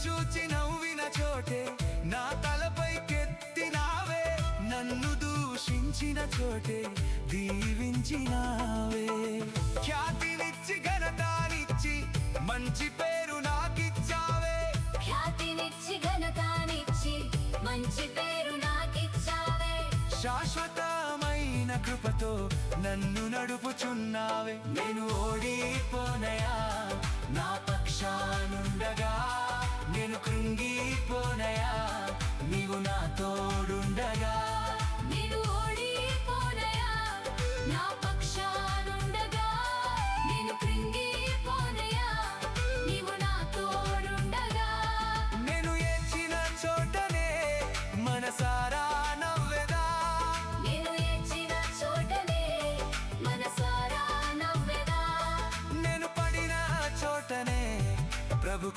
చూచి నవ్విన చోటే నా తలపైకెత్తినావే, నన్ను దూషించిన చోటే దీవించినావే. ఖ్యాతినిచ్చి ఘనతానిచ్చి మంచి పేరు నాకిచ్చావే, ఖ్యాతినిచ్చి ఘనతానిచ్చి మంచి పేరు నాకిచ్చావే. శాశ్వతమైన కృపతో నన్ను నడుపుచున్నావే. నేను ఓడిపోనయా నా పక్షానుండగా, నేను కృంగిపోనయా నీవు నా తోడుండగా. నేను ఓడిపోనయా నా పక్షానుండగా, నేను కృంగిపోనయా నీవు నా తోడుండగా. నేను ఏడ్చిన చోటనే మనసారా నవ్వెదా, నేను ఏడ్చిన చోటనే మనసారా నవ్వెదా. నేను పడిన చోటనే ప్రభు